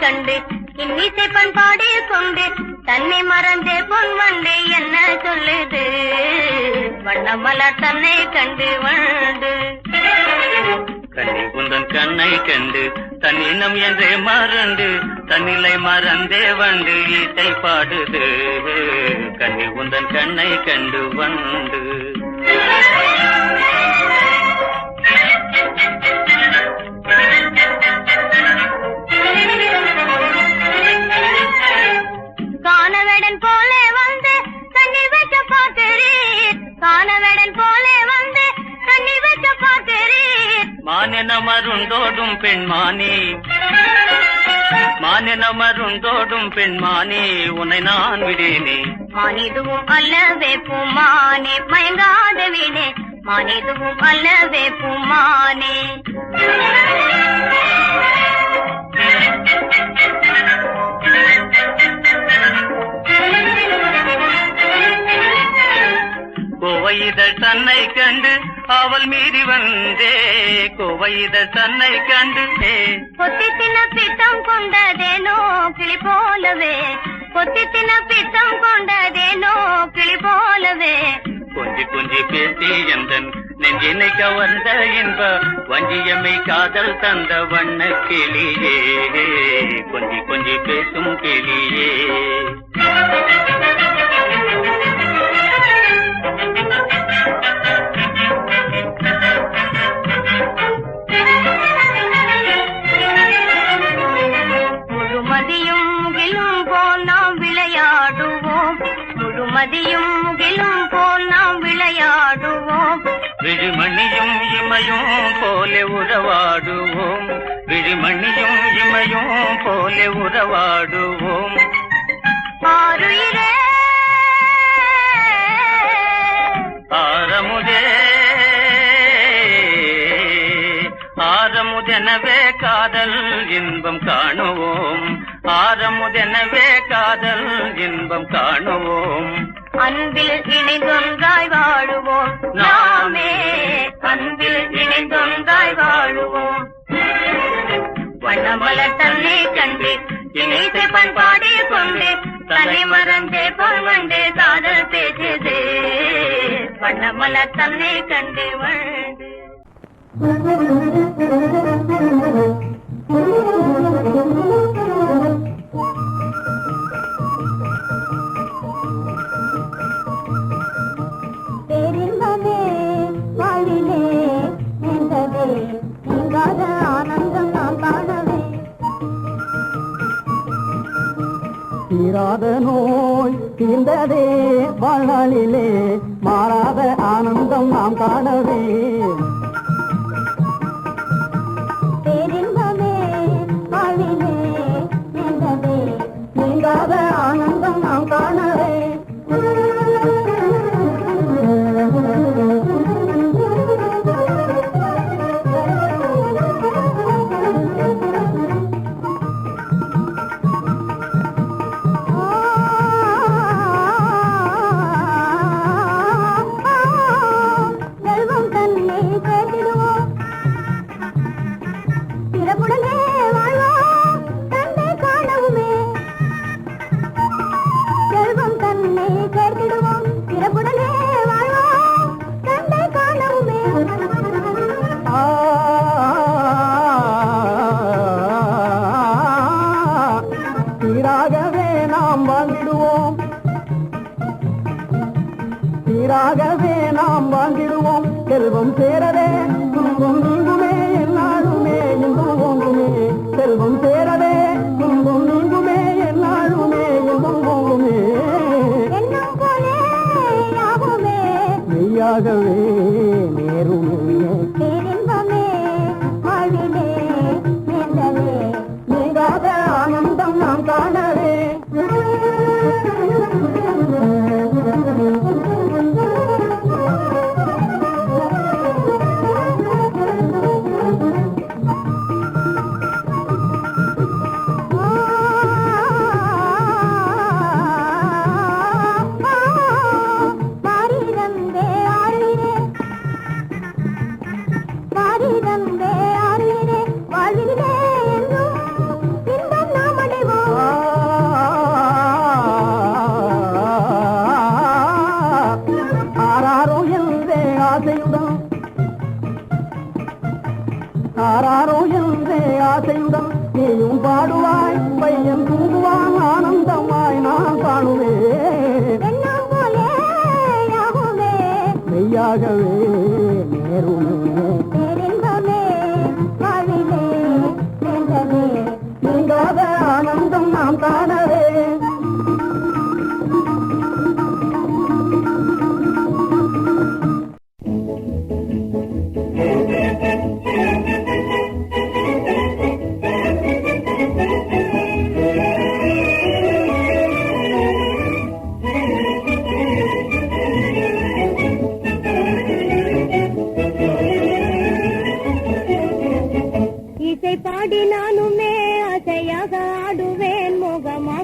கண்டு இன்னிசை பண்பாடி கொண்டு தன்னை மறந்தே பொன் வண்டு என்ன சொல்லுது வண்ணமலர் தன்னை கண்டு வண்டு கண்ணி குந்தன் கண்ணை கண்டு தன்னினம் என்றே மறந்து தன்னிலை மறந்தே வண்டு இசை பாடுது கண்ணி குந்தன் கண்ணை கண்டு வண்டு காணவேடன் போலே வந்து தண்ணி வைக்க பார்க்கிறீர் காணவேடன் போலே வந்து தண்ணி வைக்க பார்க்கிறீர் மானென மருந்தோடும் பெண்மானி மானென மருந்தோடும் பெண்மானி உன்னை நான் விடேனே மானிதுவும் அல்லவே பூமானே மயங்காத வீணே மானிதுவும் அல்லவே பூமானே கோவையிதழ் தன்னை கண்டு அவள் மீறி வந்தே கோவையிதழ் தன்னை கண்டு பொத்தி தின பித்தம் கொண்டதேனோ கிளி போலவே பொத்தி தின பித்தம் கொண்டதேனோ கிளி போலவே கொஞ்சி கொஞ்சி பேசி எந்தன் நெஞ்சினை கவர்ந்த என்ப வஞ்சியமை காதல் தந்த வண்ண கிளியே கொஞ்சி கொஞ்சி பேசும் கிளியே முழுமதியும் முகிலும் போல் நாம் விளையாடுவோம் முழுமதியும் முகிலும் போல் நாம் விளையாடுவோம் விழிமணியும் இமையும் போலே உறவாடுவோம் விழிமணியும் இமையும் போலே உறவாடுவோம் ஆருயிரே ஆரமுதே ஆரமுதெனவே காதல் இன்பம் காணுவோம் ஆரமுதெனவே காதல் இன்பம் காணுவோம் அன்பில் இணைந்தொன்றாய் வாழுவோம் நாமே அன்பில் இணைந்தொன்றாய் வாழுவோம் வண்ணமலர் தன்னை கண்டு இணைத்து பண்பாடி கொண்டு தன்னை மறந்தே பொன்வண்டு காதல் பேசுது வண்ணமலர் தன்னை கண்டு வாழ்ந்து பேரின்பமே வாழிலே நின்றதே நீங்காத ஆனந்தம் நாம் காணவே தீராத நோய் தீர்ந்ததே வாழ்நாளிலே மாறாத ஆனந்தம் நாம் காணவே பேரின்பமே வாழிலே நின்றதே நீங்காத ஆனந்தம் நாம் காணவே செல்வம் தன்னை சேர்த்திடுவோம் பிறப்புடனே வாழ்வோம் தன்னை காணவுமே செல்வம் தன்னை சேர்த்திடுவோம் பிறப்புடனே வாழ்வோம் தன்னை காணவுமே சீராகவே நாம் வாழ்ந்திடுவோம் சீராகவே நாம் வாழ்ந்திடுவோம் செல்வம் சேரவே துன்பம் நீங்குமே என்னாலுமே இன்பம் ஓங்குமே செல்வம் சேரவே துன்பம் நீங்குமே என்னாலுமே இன்பம் ஓங்குமே எண்ணம் போலே யாவுமே மெய்யாகவே நேருமே பேரின்பமே வாழ்விலே நேர்ந்தவே நீங்காத ஆனந்தம் நாம் காணவே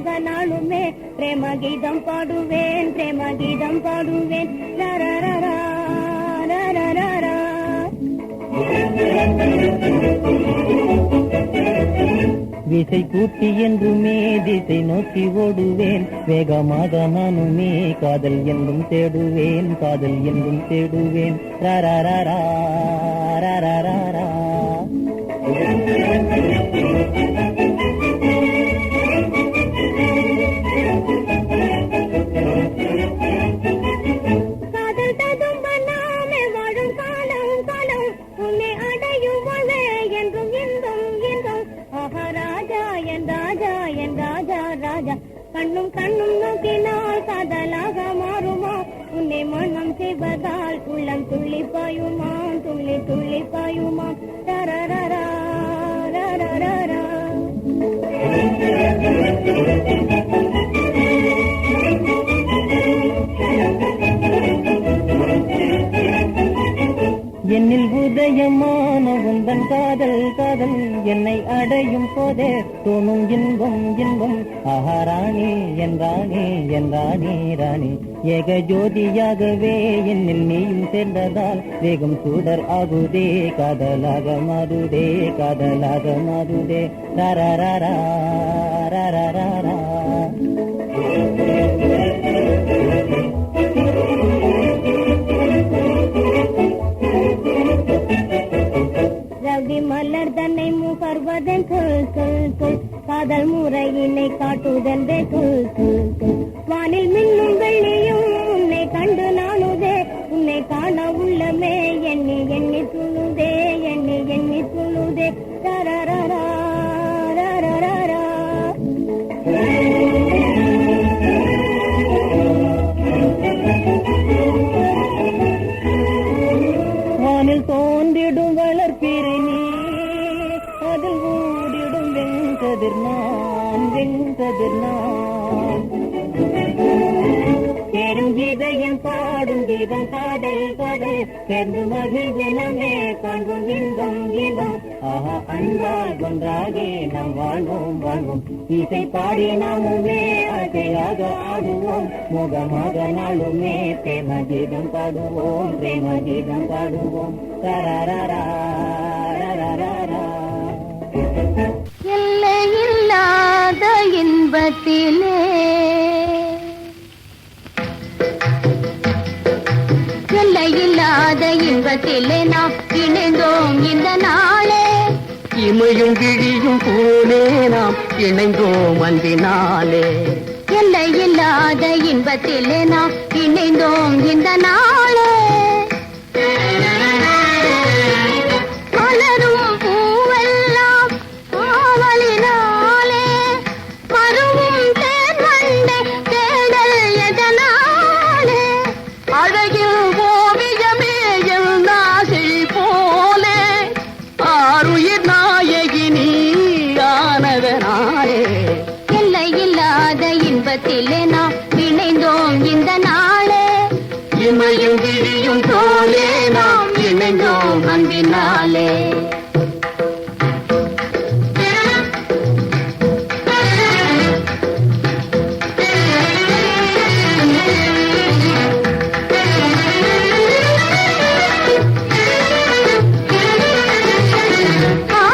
காதலாக நாளுமே பிரேம கீதம் பாடுவேன் பிரேம கீதம் பாடுவேன் ரரரரா, ரரரரா. விசை கூட்டி என்றுமே திசை நோக்கி ஓடுவேன் வேகமாக நானுமே காதல் என்றும் தேடுவேன் காதல் என்றும் தேடுவேன் ரரரரா, ரரரரா. காதல் ததும்ப நாமே வாழும் காலம் காலம் உன்னை அடையும் வரை என்றும் இன்பம் இன்பம் ஆஹா ராஜா என் ராஜா என் ராஜா ராஜா கண்ணும் கண்ணும் நோக்கினால் காதலாக மாறுமா உன்னை மனம் செய்வதால் உள்ளம் துள்ளி பாயுமாம் துள்ளி துள்ளி பாயுமாம் ரரரரா, ரரரரா. என்னில் உதயமான உந்தன் காதல் காதல் என்னை அடையும் போதே தோணும் இன்பம் இன்பம் ஆஹா ராணி என் ராணி என் ராணி ராணி ஏக ஜோதியாகவே என்னில் நீயும் சேர்ந்ததால் வேகம் சூடர் ஆகுதே காதலாக மாறுதே காதலாக மாறுதே ரரரரா, ரரரரா. ரவி மலர் தன்னை முகர்வதன் சொல் சொல் சொல் காதல் முறையினை காட்டுதென்றே சொல் சொல் சொல் வானில் மின்னும் வெள்ளியும் உன்னை கண்டு நானுதே உன்னை காண உள்ளமே எண்ணி எண்ணி துணுதே எண்ணி எண்ணி துணுதே ரரரரா, ரரரரா. வானில் தோன்றிடும் வளர்ப்பிறை நீ அதில் ஊடிடும் வெங்கதிர் நான் வெங்கதிர் நான் சேரும் கீதையும் பாடும் கீதம் காதல் காதல் சேர்ந்து மகிழ்வினமே காண்போம் இன்பம் இன்பம் ஆஹா அன்பால் ஒன்றாகே நாம் வாழ்வோம் வாழ்வோம் இசை பாடி நாமுமே ஆசையாக ஆடுவோம் முகமாக நாளுமே பிரேம கீதம் பாடுவோம் பிரேம கீதம் பாடுவோம் ரரரரா, ரரரரா. எல்லையில்லாத இன்பத்திலே எல்லையில்லாத இன்பத்திலே நாம் இணைந்தோம் இந்த நாளே இமையும் கிழியும் போலே நாம் இணைந்தோம் அன்பினாலே எல்லையில்லாத இன்பத்திலே நாம் இணைந்தோம் இந்த நாளே மலரும் பூவெல்லாம் ஆவலினாலே மருவும் தேன் வண்டே தேடல் எதனாலே அழகில் ஓவியமே என் நாசை போலே ஆருயிர் நாயகி நீ ஆனதனாலே எல்லையில்லாத இன்பத்திலே நாம் இணைந்தோம் இந்த நாளே இமையும் கிழியும் போலே நாம் இணைந்தோம் அன்பினாலே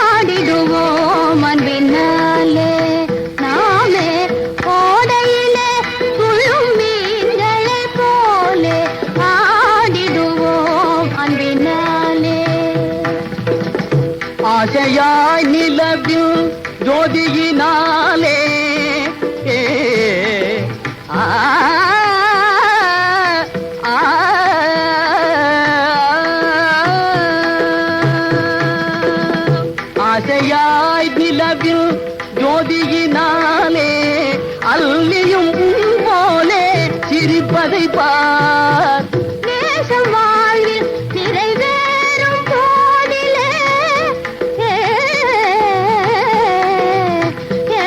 ஆடிடுவோம் அன்பினாலே நாமே ஓடையிலே துள்ளும் மீன்களைப் போலே ஆடிடுவோம் அன்பினாலே ஆசையாய் நிலவில் ஜோதியினாலே ஆ, ஆ, ஆசையாய் நிலவில் ஜோதியினாலே அல்லியும் போலே சிரிப்பதை பார் நேசம் வாழ்வில் நிறைவேறும் போதிலே ஏ, ஏ,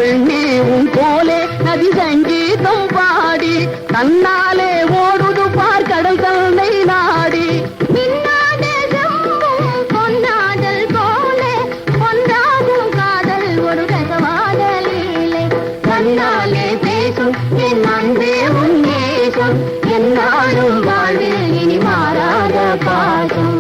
பெண்ணே உன் போலே நதி சங்கீதம் பாடி தன்னாலே ஓடுது பார் கடல் தன்னை நாடி பொன்னாடல் போலே பொன்றாகும் காதல் ஒரு ரசவாதலீலை கண்ணாலே பேசும் என் அன்பே உன் நேசம் என்னாலும் வாழ்வில் இனி மாறாத பாசம்.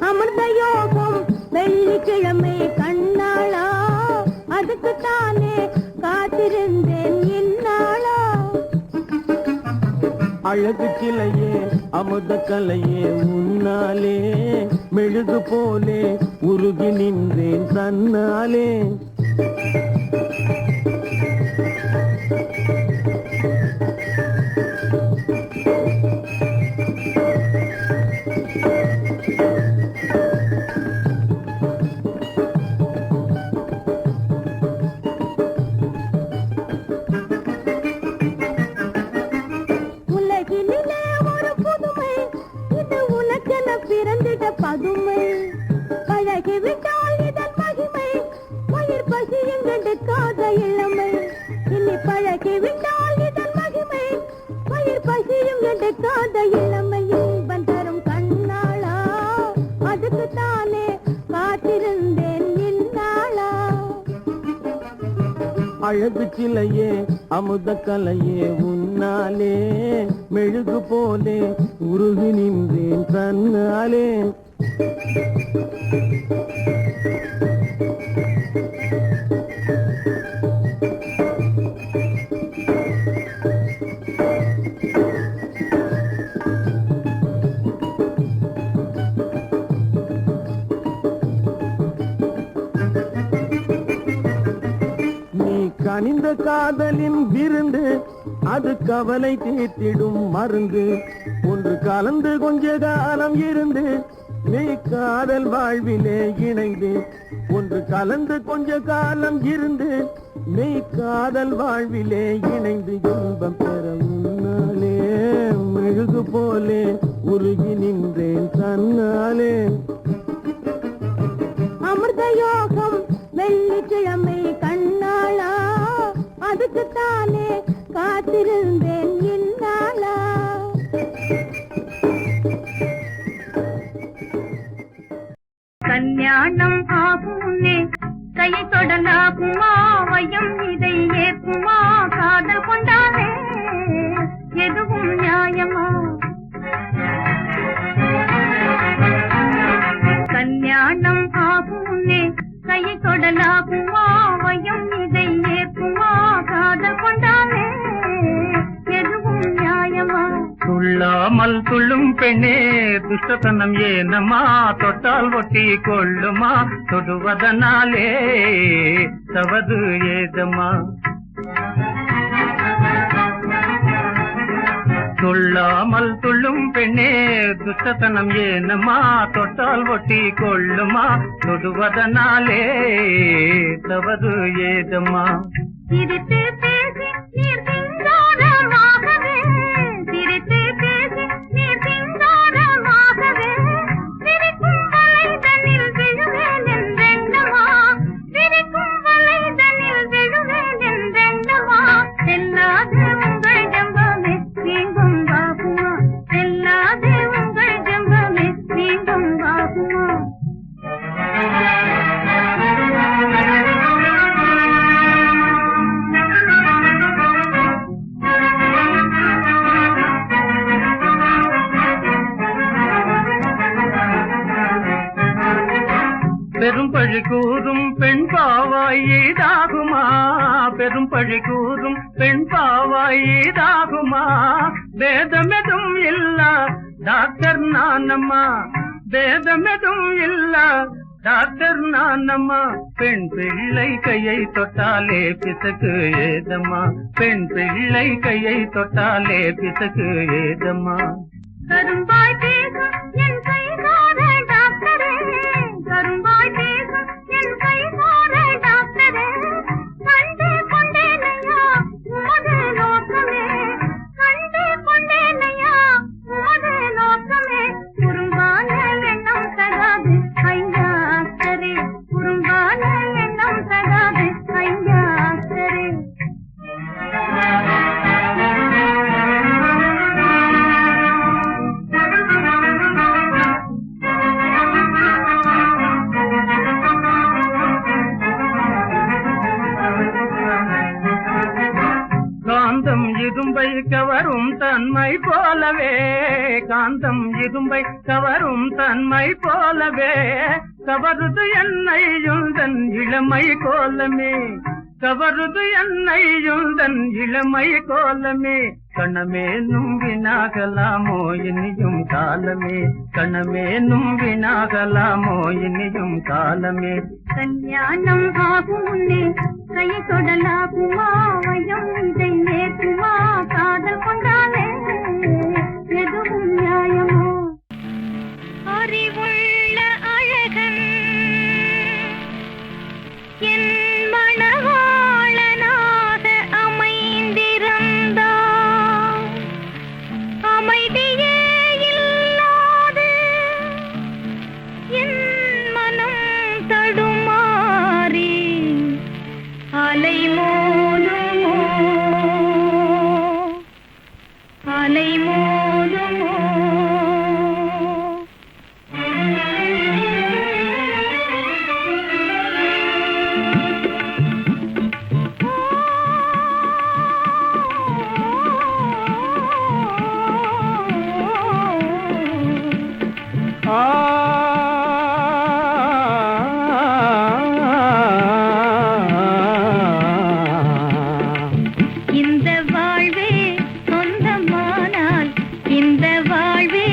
அமிர்த யோகம் வெள்ளிக்கிழமை கண்ணாளா அதுக்குத்தானே காத்திருந்தேன் இந்நாளா. அழகு சிலையே அமுத கலையே உன்னாலே மெழுகு போலே உருகி நின்றேன் தன்னாலே. உலகினிலே ஒரு புதுமை இது உனக்கென பிறந்திட பதுமை பழகிவிட்டால் இதன் மகிமை உயிர் பசியும் கெடுக்காத இளமை இனி பழகிவிட்டால் இதன் மகிமை உயிர் பசியும் கெடுக்காத இளமை இன்பம் தரும் கண்ணாளா அதுக்குத்தானே காத்திருந்தேன் இந்நாளா. அழகு சிலையே அமுத கலையே உன்னாலே மெழுகு போலே உருகி நின்றேன் தன்னாலே. கனிந்த காதலின் விருந்து அது கவலை தீர்த்திடும் மருந்து. ஒன்று கலந்து கொஞ்ச காலம் இருந்து நீ காதல் வாழ்விலே இணைந்து. ஒன்று கலந்து கொஞ்ச காலம் இருந்து நீ காதல் வாழ்விலே இணைந்து இன்பம் பெற முன்னாலே மெழுகு போலே உருகி நின்றேன் தன்னாலே. அமிர்த யோகம் வெள்ளிக்கிழமை கண்ணாளா அதுக்குத்தானே காத்திருந்தேன் இந்நாளா. கல்யாணம் ஆகும்னே கையை தொடலாகுமா வையம் இதை ஏற்குமா காதல் கொண்டாலே எதுவும் நியாயமா. கல்யாணம் ஆகும்னே கையை தொடலாகுமா வையம் இதை ஏற்குமா காதல் கொண்டாலே எதுவும் நியாயமா. துள்ளாமல் துள்ளும் பெண்ணே துஷ்டத்தனம் ஏனம்மா தொட்டால் ஒட்டி கொள்ளுமா தொடுவதனாலே தவது ஏதம்மா. துள்ளாமல் துள்ளும் பெண்ணே துஷ்டத்தனம் ஏனம்மா தொட்டால் ஒட்டி கொள்ளுமா தொடுவதனாலே தவது ஏதம்மா. சிரித்து பேசி நீர் சிங்காரமாகவே சிரித்து பேசி நீர் சிங்காரமாகவே சிரிக்கும் வலைதனில் விழுவேன் என்றெண்ணமா சிரிக்கும் வலைதனில் விழுவேன் என்றெண்ணமா. செல்லாது உங்கள் ஜம்பமே மீண்டும் வாகுமா செல்லாது உங்கள் ஜம்பமே மீண்டும் வாகுமா. பெரும் பழி கூறும் பெண் பாவாய் ஈடாகுமா பெரும் பழி கூறும் பெண் பாவாய் ஈடாகுமா. பேதமெதும் இல்ல டாக்டர் நானம்மா பேதமெதும் இல்ல டாக்டர் நானம்மா. பெண் பிள்ளை கையை தொட்டாலே பிசக்கு ஏதம்மா பெண் பிள்ளை கையை தொட்டாலே பிசக்கு ஏதம்மா. கரும்பாய் பேசும் என் கைகால் போலவே காந்தம் இரும்பை கவரும் தன்மை போலவே கவருது என்னையுந்தன் இளமை கோலமே கவருது என்னையுந்தன் இளமை கோலமே கணமே நும்பினாகலாமோ இனியும் காலமே கணமே நும்பினாகலாமோ இனியும் காலமே கல்யாணம் ஆகும் முன்னே கை தொடலாகுமா வயம் இதை நேற்றுமா காதல் கொண்டாலே எதுவும் நியாயமோ அறிவுள்ள அழகன் என் மணவாளனாக அமைந்திருந்தான் அமைதியே இல்லாது என் மனம் தடுமாறி அலை மோதுமோ அலை மோதுமோ இந்த வாழ்வே சொந்தமானால் இந்த வாழ்வே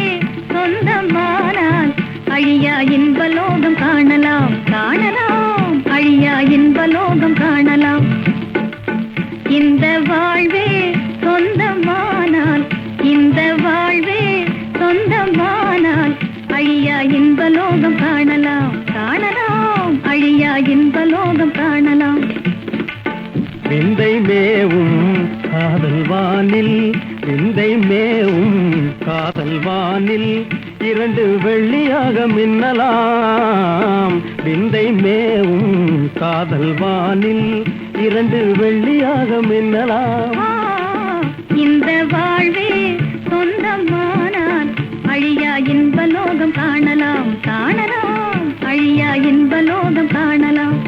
சொந்தமானால் அழியா இன்பலோகம் காணலாம் காணலாம் அழியா இன்பலோகம் காணலாம் இந்த வாழ்வே சொந்தமானால் இந்த வாழ்வே சொந்தமானால் அழியா இன்பலோகம் காணலாம் காணலாம் அழியா இன்பலோகம் காணலாம் விந்தை மேவும் காதல் வானில் விந்தை மேவும் காதல் வானில் இரண்டு வெள்ளியாக மின்னலாம் விந்தை மேவும் காதல் வானில் இரண்டு வெள்ளியாக மின்னலாம் இந்த வாழ்வே சொந்தமானால் அழியா இன்பலோகம் காணலாம் காணலாம் அழியா இன்பலோகம் காணலாம்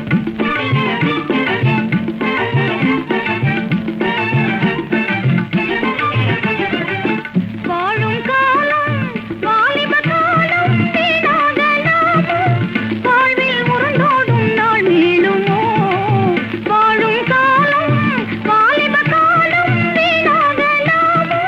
வாழும் காலம் வாலிப காலம் வீணாகலாமோ வாழ்வில் உருண்டோடும் நாள் மீளுமோ வாழும் காலம் வாலிப காலம் வீணாகலாமோ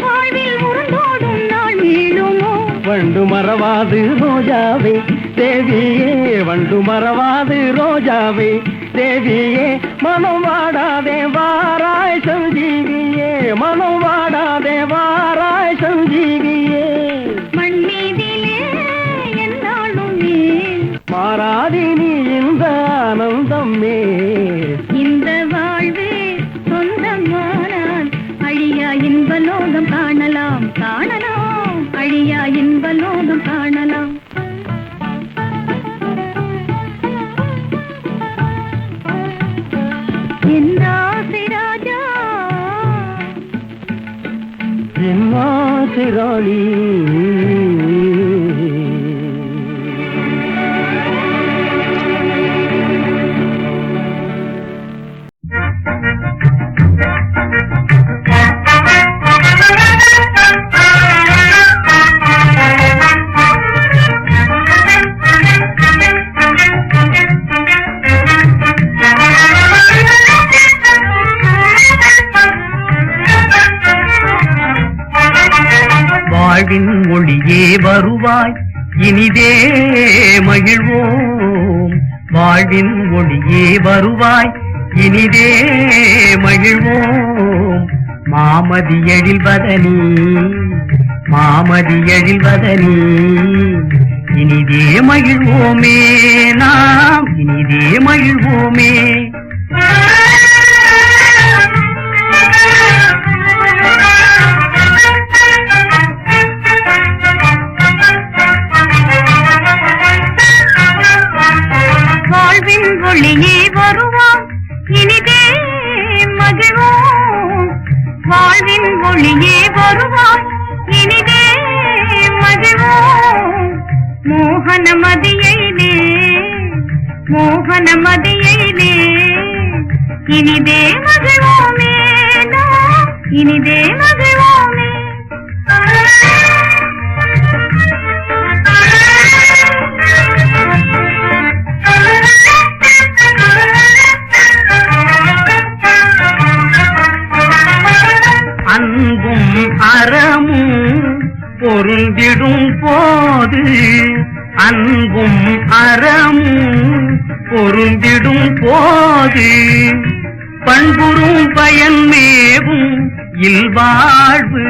வாழ்வில் உருண்டோடும் நாள் மீளுமோ வண்டு மறவாது ரோஜாவே தேவியே வண்டு மறவாது ரோஜாவே தேவியே மனம் வாடாதே வாராய் சஞ்சீவியே மனம் வாடாதே வாராய் சஞ்சீவியே மண் மீதிலே என்னாலும் நீ மாறாதி நீ இந்த ஆனந்தமே இந்த வாழ்வே சொந்தமானால் அழியா இன்பலோகம் காணலாம் காணலாம் அழியா இன்பலோகம் காணலாம் என் ஆசை ராஜா என் ஆசை ராணி வாழ்வின் ஒளியே வருவாய் இனிதே மகிழ்வோம் வாழ்வின் ஒளியே வருவாய் இனிதே மகிழ்வோம் மாமதி எழில்வதனி மாமதி எழில்வதனி இனிதே மகிழ்வோமே நாம் இனிதே மகிழ்வோமே வாழ்வின் ஒளியே வருவான் இனிதே மகிழ்வோம் வாழ்வின் ஒளியே வருவான் இனிதே மகிழ்வோம் மோகன மதியிலே இனிதே மகிழ்வோமே நாம் இனிதே மகிழ்வோமே அன்பும் அறமும் பொருந்திடும் போது பண்புறும் பயன் மேவும் இல்வாழ்வு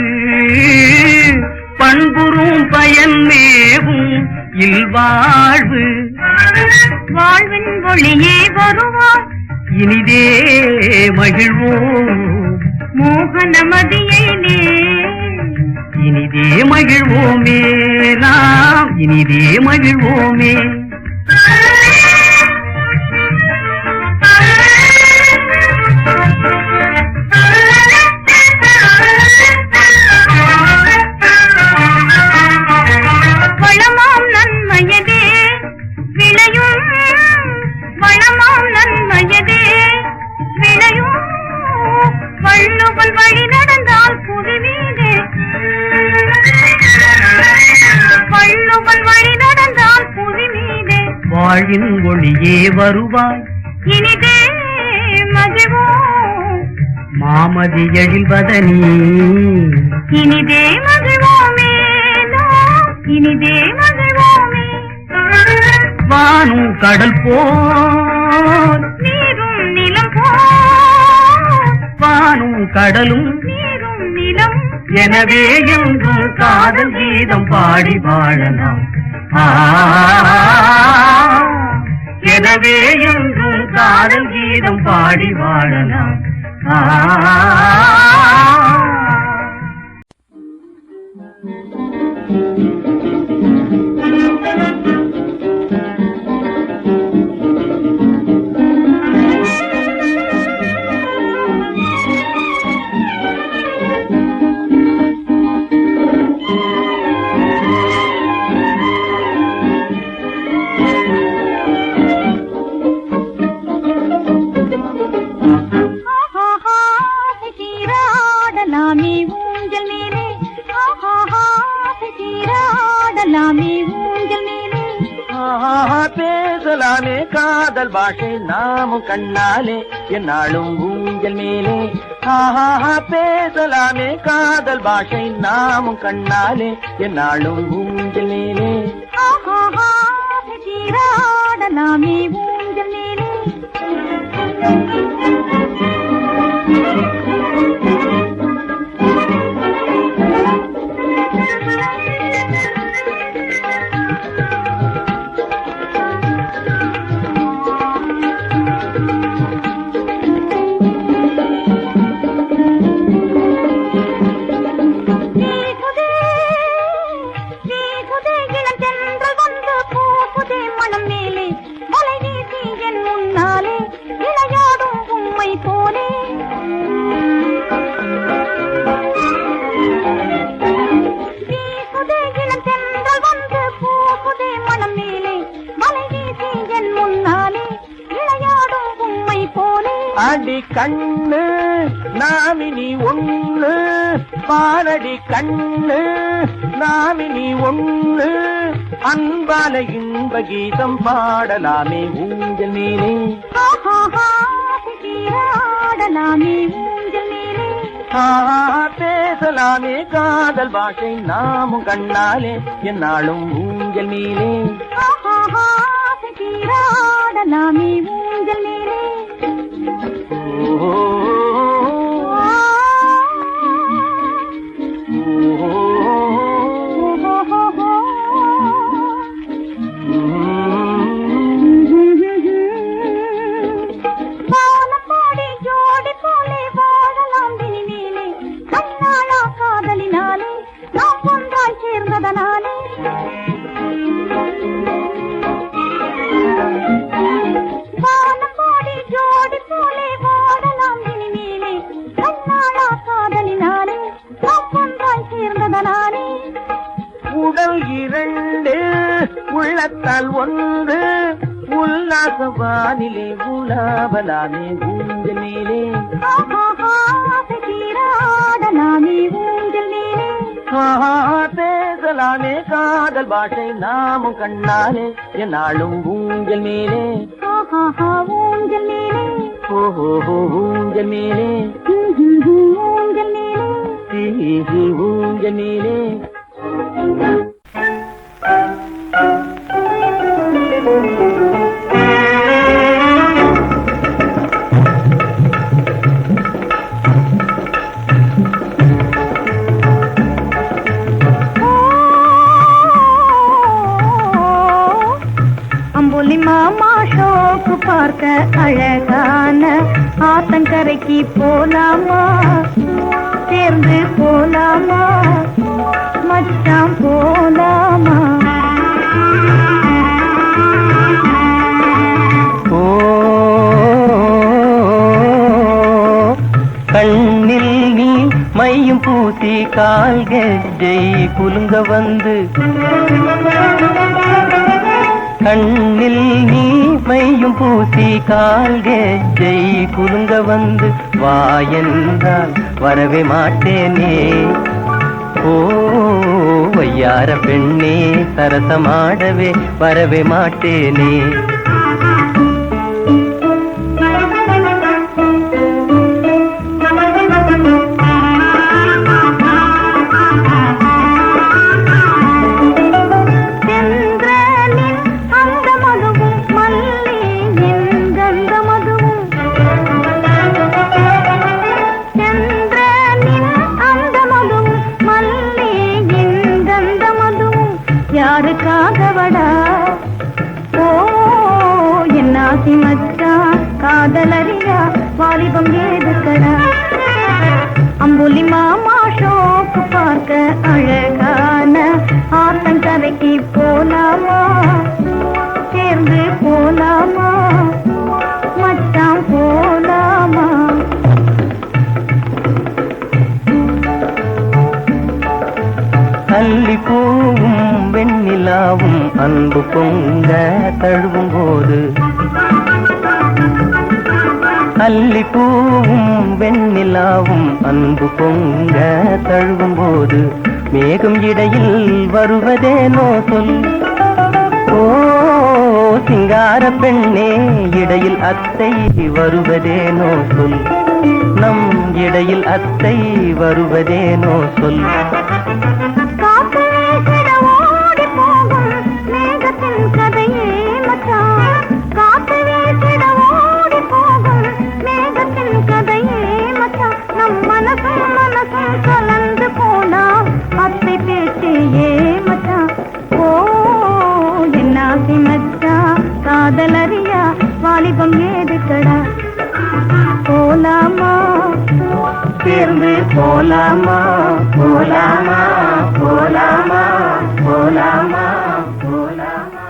பண்புறும் பயன் மேவும் இல்வாழ்வு வாழ்வின் ஒளியே வருவார் இனிதே மகிழ்வோம் மோகன மதியிலே இனிதே மகிழ்வோமே நாம் இனிதே மகிழ்வோமே வளமாம் நன்மையதே விளையும் வளமாம் நன்மையதே விளையும் வள்ளுவன் வழி நடந்தால் புவி மீது வள்ளுவன் வழி நடந்தால் புவி மீது வாழ்வின் ஒளியே வருவாய் இனிதே மகிழ்வோம் மாமதி எழில்வதனி இனிதே மகிழ்வோமே நாம் இனிதே மகிழ்வோமே வானும் கடல் போல் நீரும் நிலம் போல் வானும் கடலும் நீரும் நிலம் எனவே என்றும் காதல் கீதம் பாடி வாழலாம் எனவே என்றும் காதல் கீதம் பாடி வாழலாம் சீராடலாமே ஊஞ்சல் மேலே சீராடலாமே ஊஞ்சல் மேலே பேசலாமே காதல் பாஷை நாமும் கண்ணாலே என்னாலும் ஊஞ்சல் மேலே பேசலாமே காதல் பாஷை நாமும் கண்ணாலே என்னாலும் ஊஞ்சல் மேலே சீராடலாமே ஊஞ்சல் மேலே அடி கண்ணு நாமினி ஒண்ணு பாரடி கண்ணு நாமினி ஒண்ணு அன்பான இன்ப கீதம் பாடலாமே ஊஞ்சல் மேலே சீராடலாமே ஊஞ்சல் மேலே பேசலாமே காதல் பாஷை நாமும் கண்ணாலே என்னாலும் ஊஞ்சல் மேலே சீராடலாமே ஊஞ்சல் மேலே காதலினாலே நாம் ஒன்றாய் சேர்ந்ததனாலே வானம்பாடி ஜோடி போலே வாழலாம் இனிமேலே கண்ணாளா காதலினாலே நாம் ஒன்றாய் சேர்ந்ததனாலே உடல் இரண்டு உள்ளத்தால் ஒன்று உல்லாச வானிலே உலாவலாமே ஊஞ்சல் மேலே சீராடலாமே ஊஞ்சல் மேலே பேசலாமே காதல் பாஷை நாமும் கண்ணாலே என்னாலும் ஊஞ்சல் மேலே ஊஞ்சல் மேலே ஊஞ்சல் மேலே ஊஞ்சல் மேலே ஊஞ்சல் மேலே அம்புலி மாமா ஷோக்கு பார்க்க அழகான ஆத்தங்கரைக்கு போலாமா, சேர்ந்து போலாமா, மச்சான் போலாமா? ஓ கண்ணில் நீ மையும் பூசி கால் கெஜை குலுங்க வந்து, கண்ணில் நீ மையும் பூசி கால் கெஜை குலுங்க வந்து, வா என்றால் வரவே மாட்டேனே. ஓ வையார பெண்ணே சரசமாடவே வரவே மாட்டேனே. யாருக்காகவடா ஓ என் ஆசி மச்சான், காதலறியா வாலிபம் ஏதுக்கடா? அம்புலி மாமா ஷோக்கு பார்க்க அழகான ஆத்தங்கரைக்கு போலாமா, சேர்ந்து போலாமா, மச்சான் போலாமா? அல்லி பூவும் வெண்ணிலாவும் அன்பு பொங்க தழுவும் போது, அல்லி பூவும் வெண்ணிலாவும் அன்பு பொங்க தழுவும் போது, மேகம் இடையில் வருவதேனோ சொல். ஓ சிங்கார பெண்ணே இடையில் அத்தை வருவதேனோ சொல், நம் இடையில் அத்தை வருவதேனோ சொல். கதையே மச்சான், காத்து வீசிட ஓடி போகும் மேகத்தின் கதையே மச்சான், நம் மனசும் மனசும் கலந்து போனா அத்தை பேச்சையே மச்சான். ஓ என்னாசி மச்சான், காதலறியா வாலிபம் ஏதுக்கடா? போலாமா, சேர்ந்து போலாமா, போலாமா, போலாமா, போலாமா, போலாமா?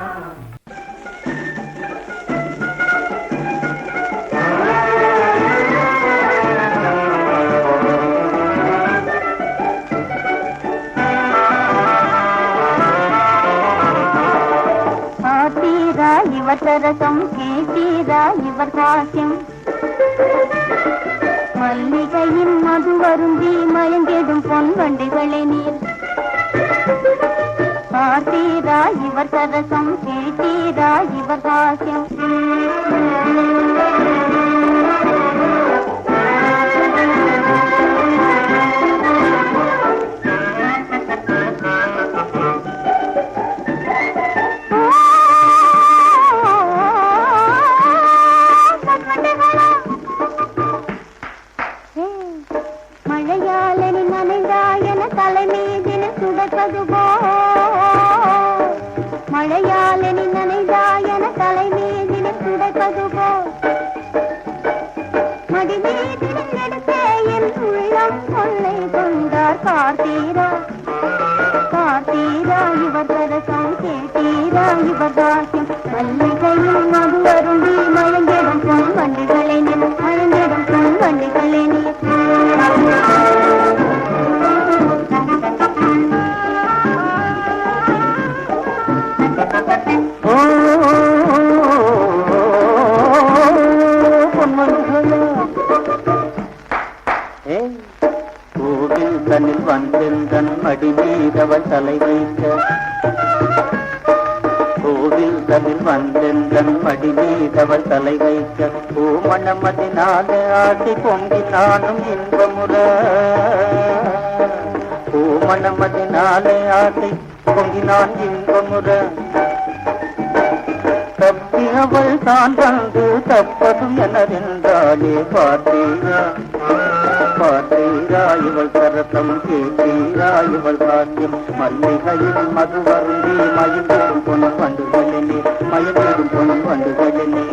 பார்த்தீரா இவர் சரசம், கேட்டீரா இவர் காசியம், மல்லிகையின் மது வருந்தி மயங்கிடும் பொன் வண்டிகளே நீர். பார்த்தீரா இவர் சரசம், கேட்டீரா இவர் காசியம், மழையாலனி நனைந்தாயன தலைமீதின சுடப்பதுபோ, மழையாலனி நனைந்தாயன தலைமீதின சுடப்பதுபோ, மடிமீதின எடுத்தே என் உள்ளம் கொள்ளை கொண்டார். பார்த்தீரா பார்த்தீரா இவர் சரசம், கேட்டீரா இவர் தாசியம், மல்லிகையில் மது அருந்தி மயங்கிடும் பொன் வண்டிகளை நீர், மயங்கிடும் பொன் வண்டிகளை நீர். கோவில் தன்னில் வந்தெந்தன் மடி மீதவள் தலை வைக்க, கோவில் தன்னில் வந்தெந்தன் மடி மீதவள் தலை வைக்க, ஓ மனமதினால ஆசை பொங்கி நானும் இன்பமுற, ஓ மனமதினால ஆசை பொங்கி நான் இன்பமுற, தப்பி அவள் தான் வந்து தப்பதும் எனதென்றாலே பார்த்தீரா பார்த்தீரா இவள் சரசம் கேட்டீரா இவள் சாத்தியம் மல்லிகையில் மது வருந்தி மயங்கிடும் பொன் பண்டுகளிலே மயங்கிடும் பொன் பண்டுகளிலே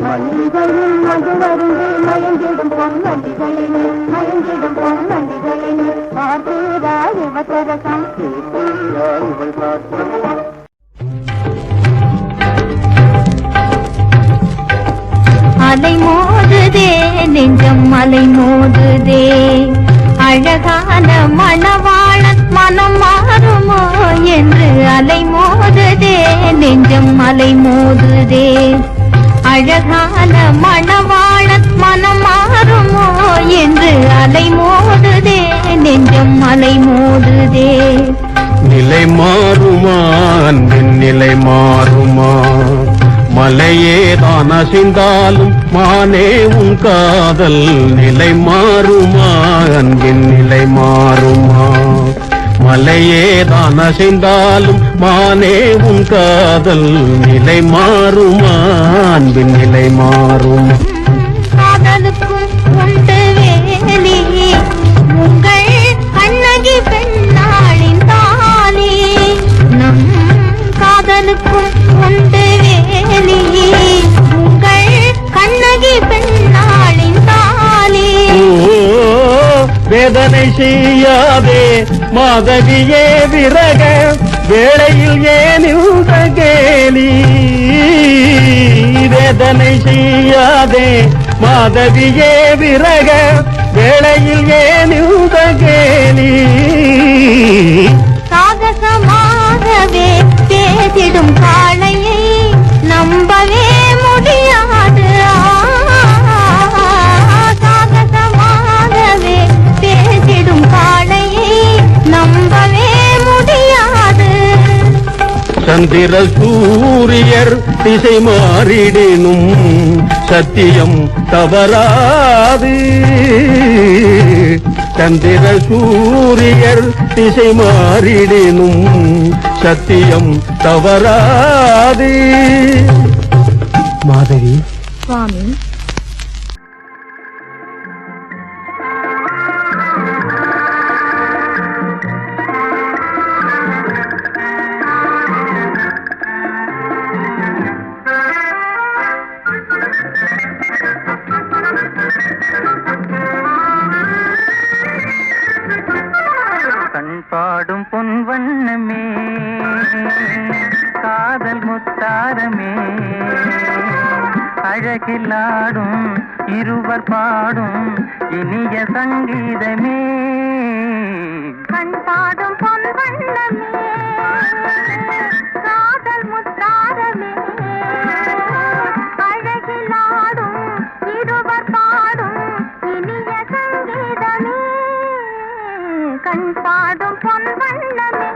மல்லிகையில் மது வருந்தி மயங்கிடும் பொன் வண்டிகளிலே மயங்கிடும் பொன் வண்டிகளிலே பார்த்தீரா யுவசரசம் கேட்டீரா இவள் சாத்தியம் அலை மோதுதே நெஞ்சம் அலை மோதுதே அழகான மணவாளன் மனம் மாறுமோ என்று அலை மோதுதே நெஞ்சம் அலை மோதுதே அழகான மணவாளன் மனம் மாறுமோ என்று அலை மோதுதே நெஞ்சம் அலை மோதுதே நிலை மாறுமா அன்பின் நிலை மாறுமா மலையேதான் அசைந்தாலும் மானே உன் காதல் நிலை மாறுமா அன்பின் நிலை மாறுமா மலையேதான் அசைந்தாலும் மானே உன் காதல் நிலை மாறுமா அன்பின் நிலை மாறுமா காதலுக்கும் உண்டு வேலி உங்கள் கண்ணகி பெண்ணாளின் தாலி நம் காதலுக்கும் உண்டு வேலி உங்கள் கண்ணகி பெண்ணாளின் தாலி வேதனை செய்யாதே மாதவியே விரக வேளையில் ஏன் இந்த கேலி வேதனை செய்யாதே மாதவியே விரக வேளையில் ஏன் இந்த கேலி சாகசமாகவே பேசிடும் காளையை நம்பவே முடியாது சாகசமாகவே பேசிடும் காளையை நம்பவே முடியாது சந்திர சூரியர் திசை மாறிடினும் சத்தியம் தவறாது சந்திர சூரியர் திசை மாறிடினும் சத்தியம் தவறாது மாதவி சுவாமி பாடும் பொன் வண்ணமே காதல் முத்தாரமே அழகிலாடும் இருவர் பாடும் இனிய சங்கீதமே கண் பாடும் பொன் வண்ணமே காதல் முத்தாரமே அழகிலாடும் இருவர் பாடும் இனிய சங்கீதமே கண் பாடும் பொன் வண்ணமே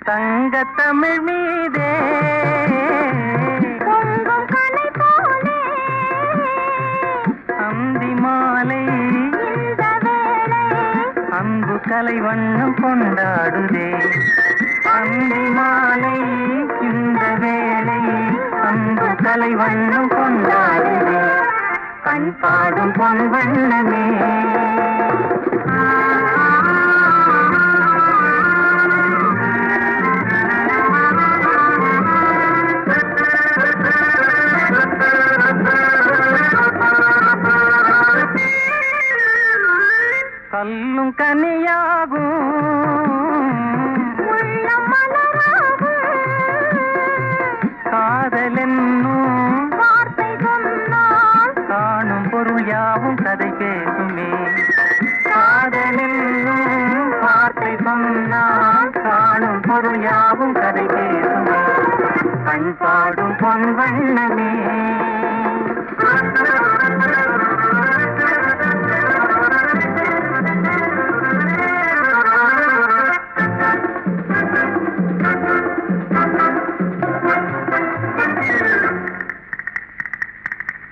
தங்க தமிழ் மீதே பொங்கும் கனை போலே அந்தி மாலை இந்த வேளை அன்பு கலை வண்ணம் கொண்டாடுதே அந்தி மாலை இந்த வேளை அன்பு கலை வண்ணம் கொண்டாடுதே கண் பாடும் பொன் வண்ணமே உள்ளம் கனியாகும் உள்ளம் மலராகும் காதல் என்னும் வார்த்தை சொன்னால் காணும் பொருள் யாவும் கதை பேசுமே காதல் என்னும் வார்த்தை சொன்னால் காணும் பொருள் யாவும் கதை பேசுமே கண் பாடும் பொன் வண்ணமே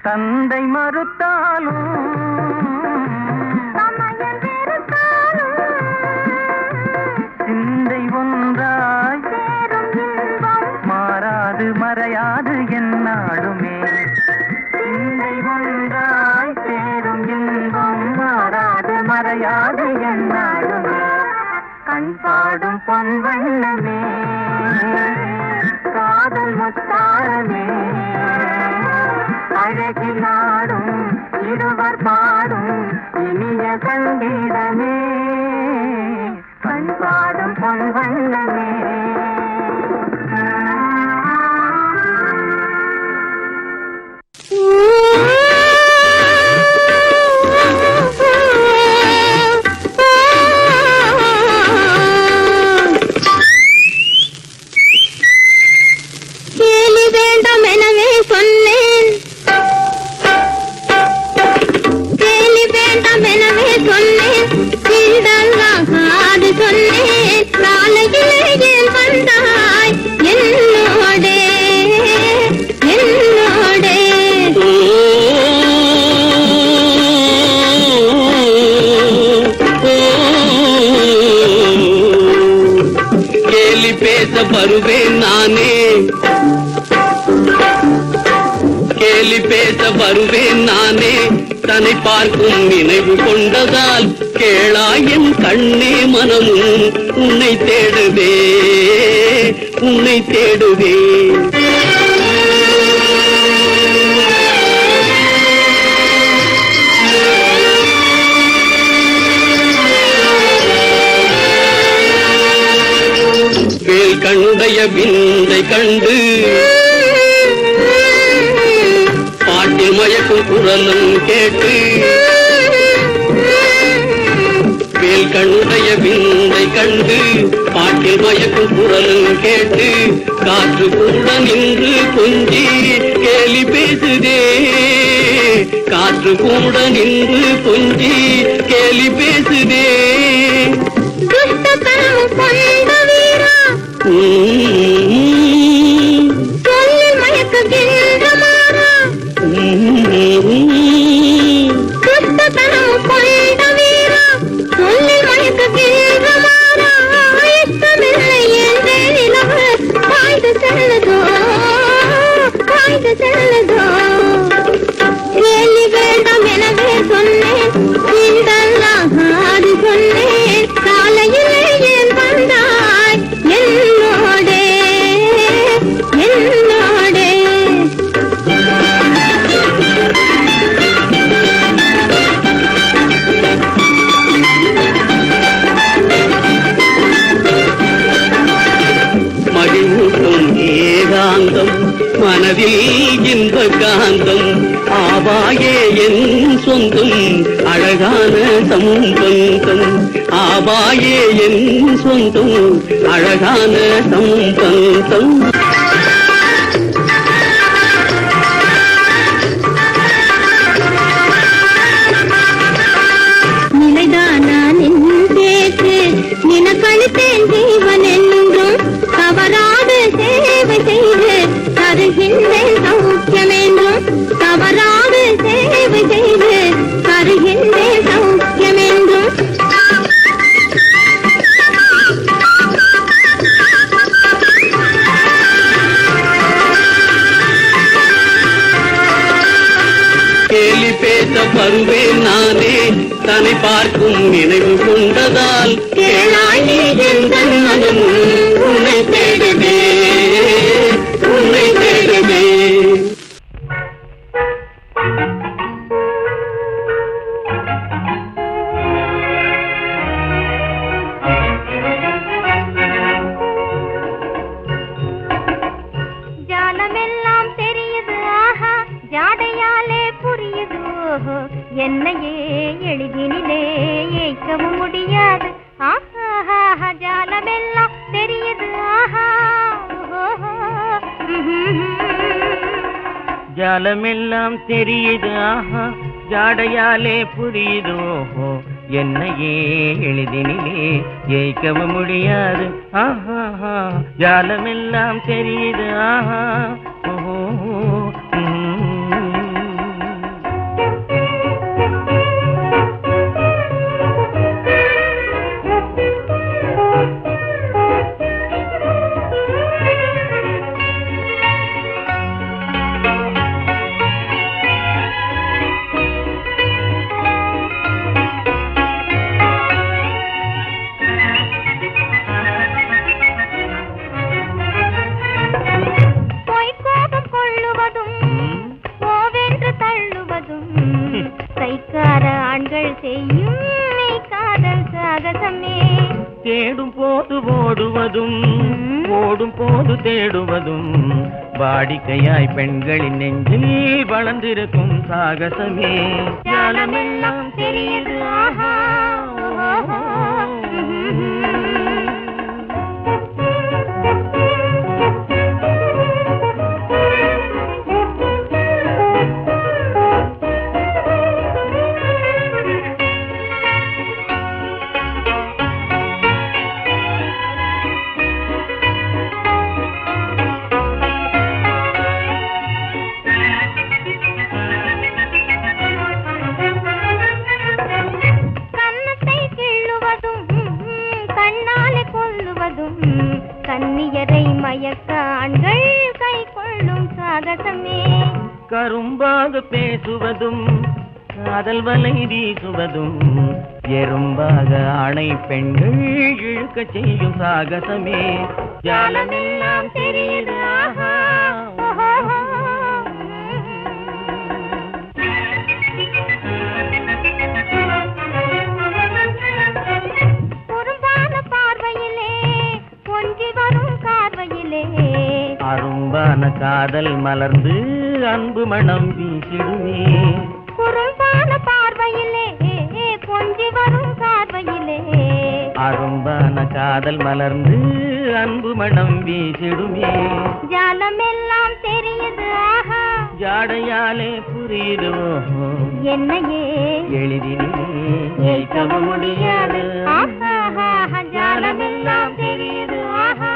தந்தை மறுத்தாலும் சமயம் வெறுத்தாலும் சிந்தை ஒன்றாய் சேரும் இன்பம் மாறாது மறையாது என்னாலுமே சிந்தை ஒன்றாய் சேரும் இன்பம் மாறாது மறையாது என்னாலுமே கண் பாடும் பொன் வண்ணமே காதல் முத்தாரமே அழகில் நாடும் இருவர் பாடும் இனிய சங்கீதமே கண் பாடும் பொன் வண்ணமே கேலி வேண்டாம் எனவே சொன்னேன் கேலி வேண்டாம் எனவே சொன்னேன் சீடல்லாகாது சொன்னேன் நாளையிலே ஏன் வந்தாய் என்னோடே என்னோடே கேலி பேச வருவேன் நானே கேலி பேச வருவேன் நானே தன்னை பார்க்கும் நினைவு கொண்டதால் கேளாயின் கண்ணே மனமும் உன்னை தேடுவே உன்னை தேடுவே வேல் கண்ணுடைய விந்தை கண்டு பாட்டில் மயக்கும் குரலும் கேட்டு வேல் கண்ணுடைய விந்தை கண்டு பாட்டில் மயக்கும் குரலும் கேட்டு காற்று கூட நின்று கொஞ்சி கேலி பேசுதே காற்று கூட நின்று கொஞ்சி கேலி பேசுதே துஷ்டத்தனம் கொண்ட வீரா சொல்லில் மயக்குகின்ற மாறா துஷ்டத்தனம் கொண்ட வீரா சொல்லில் மயக்குகின்ற மாறா இஷ்டமில்லை என்றே நிலவு காய்ந்து செல்லதோ காய்ந்து செல்லதோ கேலி வேண்டாம் எனவே சொன்னேன் சீண்டல்லாகாது சொன்னேன் காலையிலே ஏன் வந்தாய் என்னோடே என்னோடே மகிழ்வூட்டும் ஏகாந்தம் மனதில் இன்ப காந்தம் ஆவாயே என் சொந்தம் அழகான சம்பந்தம் ஆவாயே என் சொந்தம் அழகான சம்பந்தம் நிலைதானா நின் பேச்சு நினக்களித்தேன் ஜீவன் என்றும் தவறாது சேவை செய்து தருகின்றேன் சௌக்கியம் என்றும் தவறாது சேவை செய்து தருகின்றேன் சௌக்கியம் என்றும் கேலி பேச வருவேன் நானே தன்னை பார்க்கும் நினைவு கொண்டதால் கேளாய் நீ எந்தன் மனமும் உன்னை தேடுவே உன்னை தேடுவே என்னையே எளிதினிலே ஏற்கவும் முடியாது. ஆஹா ஜாலமெல்லாம் தெரியுது. ஆஹா ஜாலமெல்லாம் தெரியுது. ஆஹா ஜாடையாலே புரியுது. ஓஹோ என்னையே எளிதினிலே ஏற்கவும் முடியாது. ஆஹா ஜாலமெல்லாம் தெரியுது. ஆஹா ஓஹோ தேடும் போது ஓடுவதும் ஓடும் போது தேடுவதும் வாடிக்கையாய் பெண்களின் நெஞ்சில் வளர்ந்திருக்கும் சாகசமே. ஜாலமெல்லாம் தெரியுது. ஆஹா கண்ணியரை மயக்க ஆண்கள் கை கொள்ளும் சாகசமே. கரும்பாக பேசுவதும் காதல் வலை வீசுவதும் எறும்பாக ஆணை பெண்கள் இழுக்க செய்யும் சாகசமே. ஜாலமெல்லாம் தெரியுது. ஆஹா அரும்பான காதல் மலர்ந்து அன்பு மனம் வீசிடுமே. குறும்பான பார்வையிலே கொஞ்சி வரும் பார்வையிலே அரும்பான காதல் மலர்ந்து அன்பு மனம் வீசிடுமே. ஜாலமெல்லாம் தெரியுது. ஆஹா ஜாடையாலே புரியுது. என்னையே எளிதிலே ஏற்கவும் முடியாது. ஜாலமெல்லாம் தெரியுது. ஆஹா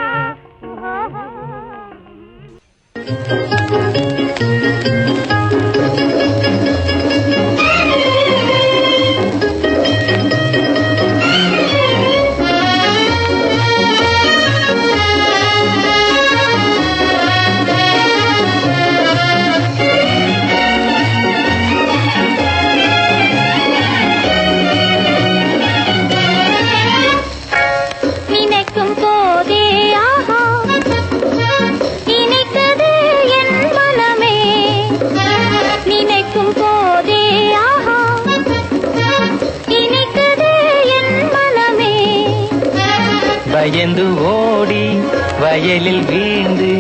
நினைக்கும் போதே ஆஹா இனிக்குது என் மனமே. நினைக்கும் போதே ஆஹா இனிக்குது என் மனமே. பயந்து ஓடி வயலில் வீழ்ந்து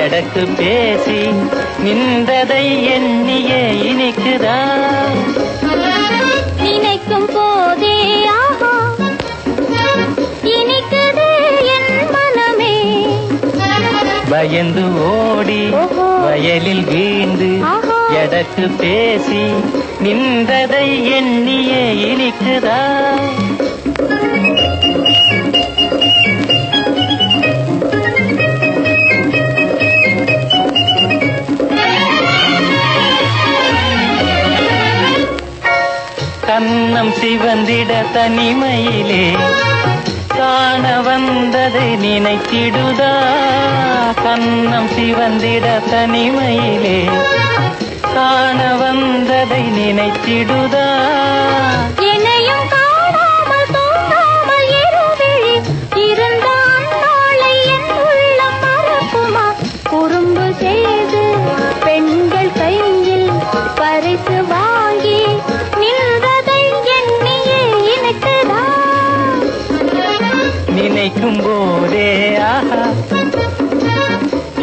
எடக்கு பேசி நின்றதை எண்ணியே இனிக்குதா. நினைக்கும் போதே ஆஹா இனிக்குது என் மனமே. பயந்து ஓடி வயலில் வீழ்ந்து எடக்கு பேசி நின்றதை எண்ணியே இனிக்குதா. கண்ணம் சிவந்திட தனிமையிலே காண வந்ததை நினைத்திடுதா. கண்ணம் சிவந்திட தனிமையிலே காண வந்ததை நினைத்திடுதா. என்னையும் காணாமல் தோன்றாமல் இருவிழி இருந்தான் நாளை என் உள்ளம் மறக்குமா. குறும்பு செய்து பெண்கள் கையில் பரிசு வாங்கி நின்றதை எண்ணியே இனிக்குதா. நினைக்கும் போதே ஆஹா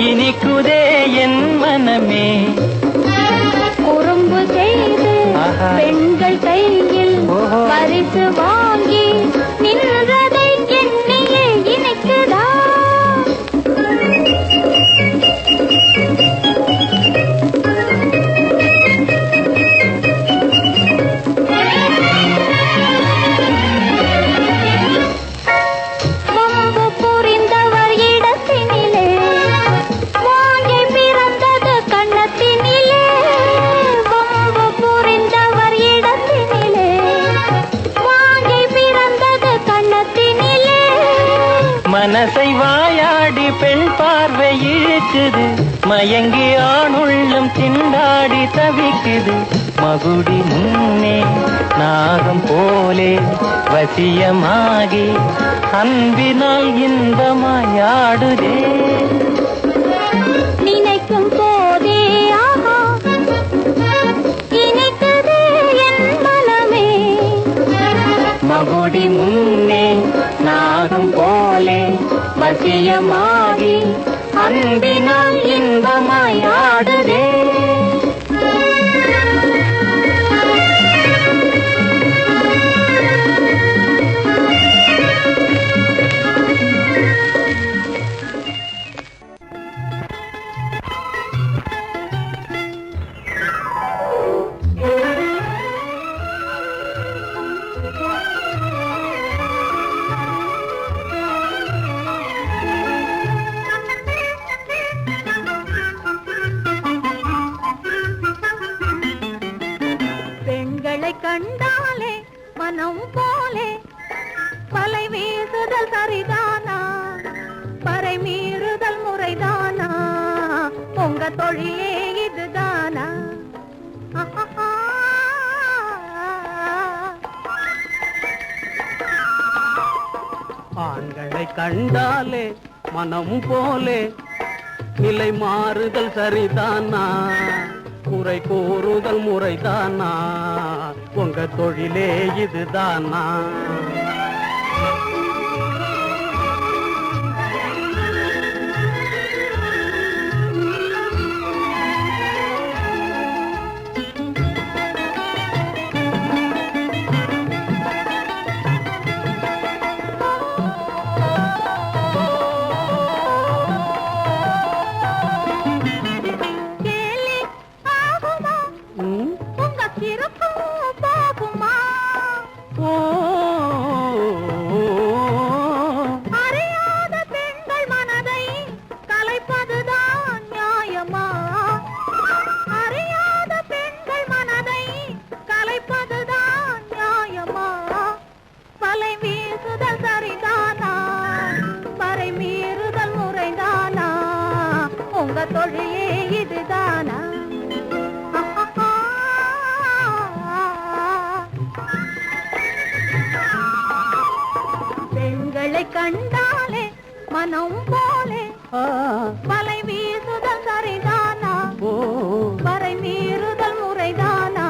இனிக்குதே என் மனமே. குறும்பு செய்து பெண்கள் கையில் பரிசு வாங்கி நின்றதை எண்ணியே இணைக்குதா? வம்பு புரிந்தவர் இடத்தினிலே வாங்கி பிறந்தது கண்ணத்தினிலே. வம்பு புரிந்தவர் இடத்தினிலே வாங்கி பிறந்தது கண்ணத்தினிலே. மனசை வாயாடி பெண் பார்வை இழுக்குது, மயங்கி ஆணுள்ளம் திண்டாடி தவிக்குது. மகுடி முன்னே நாகம் போலே வசியமாகி அன்பினால் இன்பமாயாடுதே. நினைக்கும் போதே ஆஹா இணைத்ததே என் மனமே. மகுடி முன்னே நாகம் போலே வசியமாகி அன்பினால் இன்பமாயாடுதே. பெண்களை கண்டாலே மனம் போலே வலை வீசுதல் சரிதானா? பறை மீறுதல் முறைதானா? உங்க தொழிலே இதுதானா? ஆண்களை கண்டாலே மனம் போலே நிலை மாறுதல் சரிதானா? குறை கூறுதல் முறைதானா? உங்க தொழிலே இதுதானா? கேலி ஆகுமா? உங்க சிறப்பும் போகுமா? அறியாத பெண்கள் மனதை கலைப்பதுதான் நியாயமா? அறியாத பெண்கள் மனதை கலைப்பதுதான் நியாயமா? வலை வீசுதல் சரிதானா? பறை மீறுதல் முறைதானா? உங்க தொழிலே இதுதானா? பெண்களை கண்டாலே மனம் போலே வலை வீசுதல் சரிதானா? பறை மீறுதல் முறைதானா?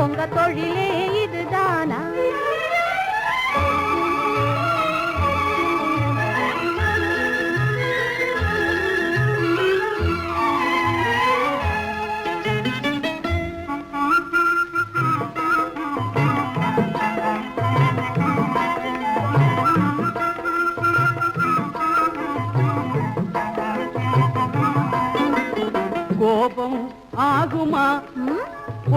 உங்க தொழிலே இதுதானா? கோபம் ஆகுமா?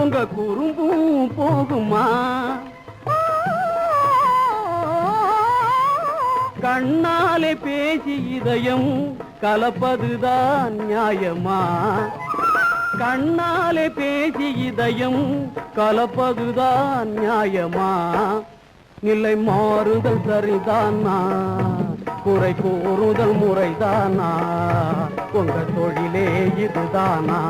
உங்க குறும்பும் போகுமா? கண்ணாலே பேசி இதயம் கலப்பதுதான் நியாயமா? கண்ணாலே பேசி இதயம் கலப்பதுதான் நியாயமா? நிலை மாறுதல் சரிதானா? குறை கூறுதல் முறைதானா? உங்க தொழிலே இதுதானா?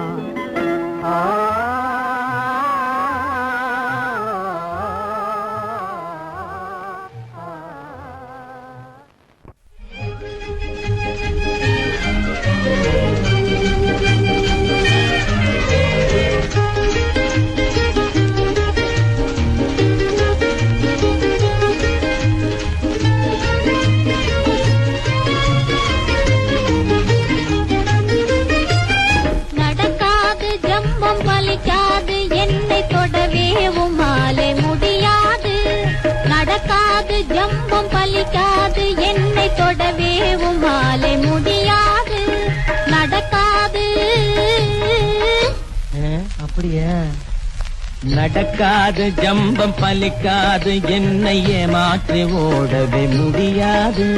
நடக்காது ஜம்பம் பலிக்கா பலிக்காது என்னை தொடவே மாலை முடியாது நடக்காது. அப்படியே நடக்காது ஜம்பம் பலிக்காது என்னை ஏமாற்றி ஓடவே முடியாது.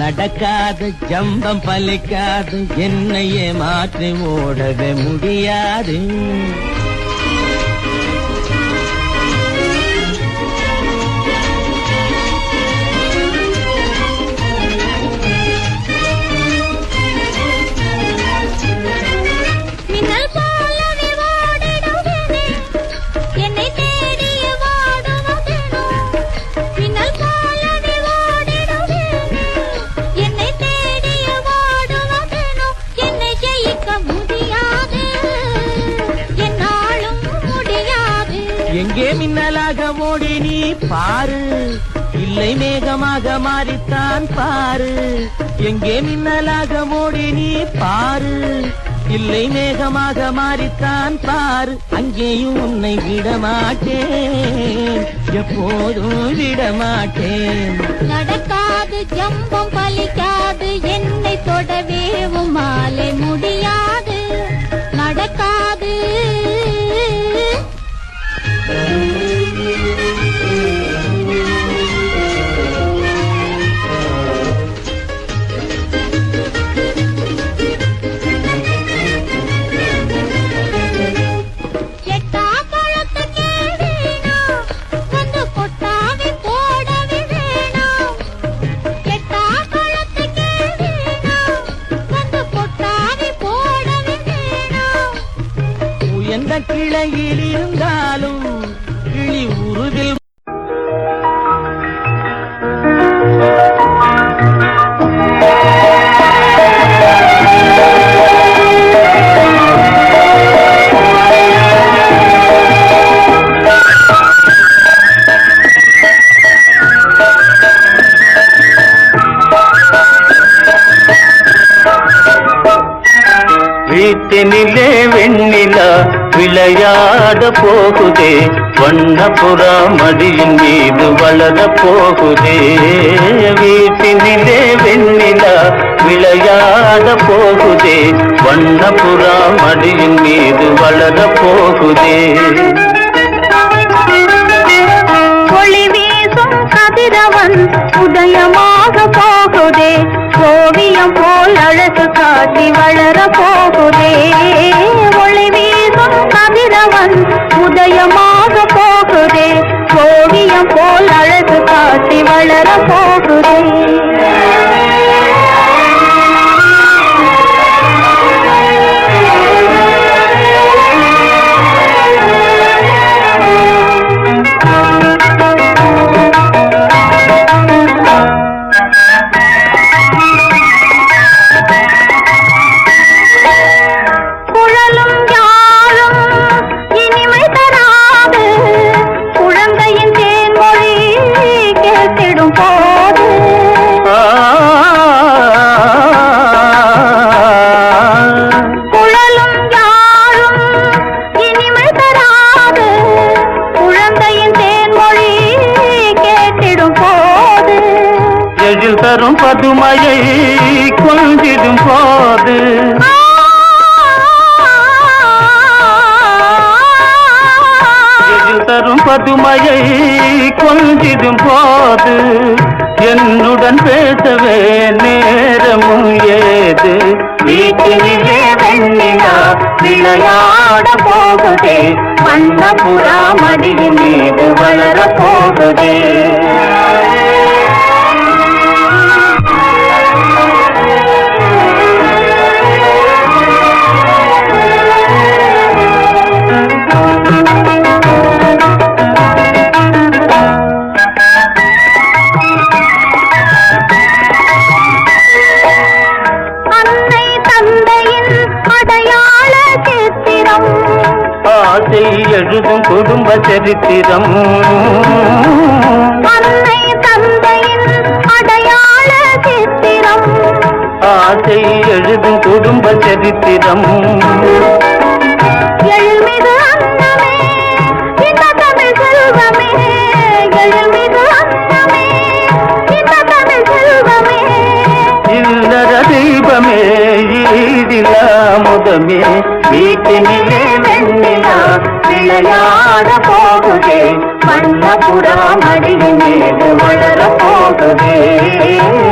நடக்காது ஜம்பம் பலிக்காது என்னை ஏமாற்றி ஓடவே முடியாது. எங்கே மின்னலாக ஓடி நீ பாரு, இல்லை மேகமாக மாறித்தான் பாரு. எங்கே மின்னலாக ஓடி நீ பாரு, இல்லை மேகமாக மாறித்தான் பாரு. அங்கேயும் உன்னை விடமாட்டேன், எப்போதும் விடமாட்டேன். நடக்காது ஜம்பம் பலிக்காது என்னை தொடவே மாலை முடியாது நடக்காது. எந்த கிளையில் இருந்தாலும் கிளி உருவில் வீட்டினிலே வெண்ணிலா விளையாட போகுதே, வண்ணப்புறா மடியின் மீது வளர போகுதே. வீட்டினிலே வெண்ணிலா விளையாட போகுதே, வண்ணப்புறா மடியின் மீது வளர போகுதே. ஒளி வீசும் கதிரவன் உதயமாக போகுதே, ஓவியம் போல் அழகு காட்டி வளர போகுதே. ஒளி வீசும் கதிரவன் உதயமாக போகுதே, ஓவியம் போல் அழகு காட்டி வளர போகுதே. தரும் பதுமையை கொஞ்சிடும் போது தரும் பதுமையை கொஞ்சிடும் போது என்னுடன் பேசவே நேரமும் ஏது. வீட்டிலே வெண்ணிலா விளையாட போகுதே, வண்ணப்புறா மடியின் மீது வளர போகுதே. ஆசை எழுதும் குடும்ப சரித்திரம், அன்னை தந்தையின் அடையாள சித்திரம். ஆசை எழுதும் குடும்ப சரித்திரம். எழுமிகு அன்னமே இந்த தமிழ் செல்வமே, எழுமிகு அன்னமே இந்த வீட்டினிலே வெண்ணிலா விளையாட போகுதே வண்ணப்புறா மடியின் மீது வளர போகுதே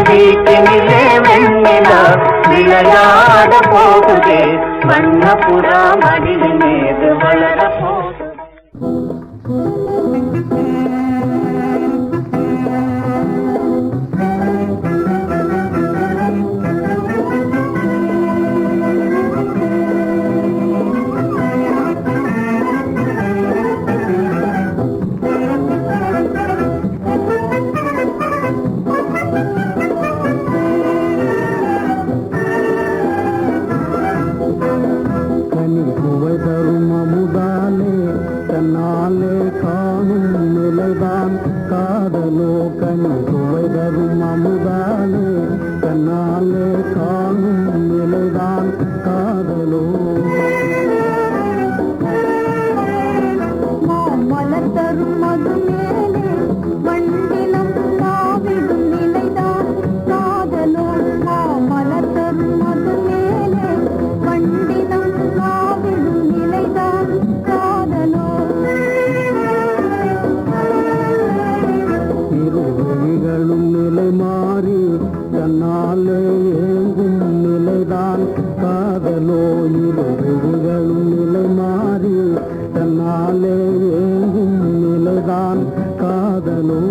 வீட்டினிலே வெண்ணிலா விளையாட போகுதே வண்ணப்புறா மடியின் மீது வளர போகுதே. கனி சுவை தரும் அமுதாலே தன்னாலே காணும் நிலைதான் காதலோ கனி சுவை தரும் அமுதாலே தன்னாலே காணும் நிலைதான் காதலோ மலர் தரும் மது மேலே வண்டினம் காவிடும் நிலைதான் காதலோ மலர் தரும் மது மேலே வண்டினம் காவிடும் நிலைதான் காதலோ இருவழிகளும் நிலை மாறி தன்னாலே ஏங்கும் நிலைதான் காதலோ இருவழிகளும் நிலை மாறி தன்னாலே ஏங்கும் நிலைதான் காதலோ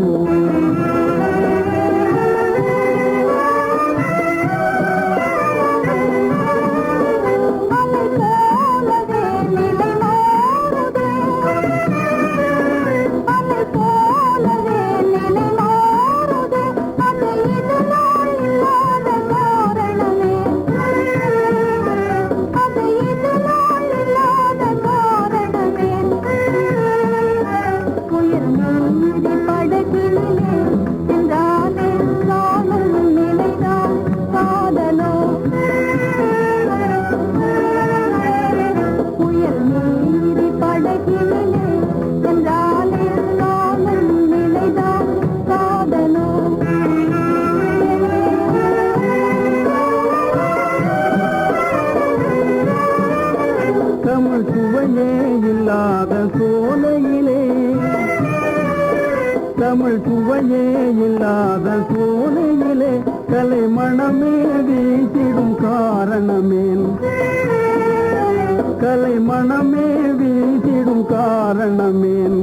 தமிழ் சுவையே இல்லாத சோலையிலே தமிழ் சுவையே இல்லாத சோலையிலே கலை மணமே வீசிடும் காரணமேன் கலை மணமே வீசிடும் காரணமேன்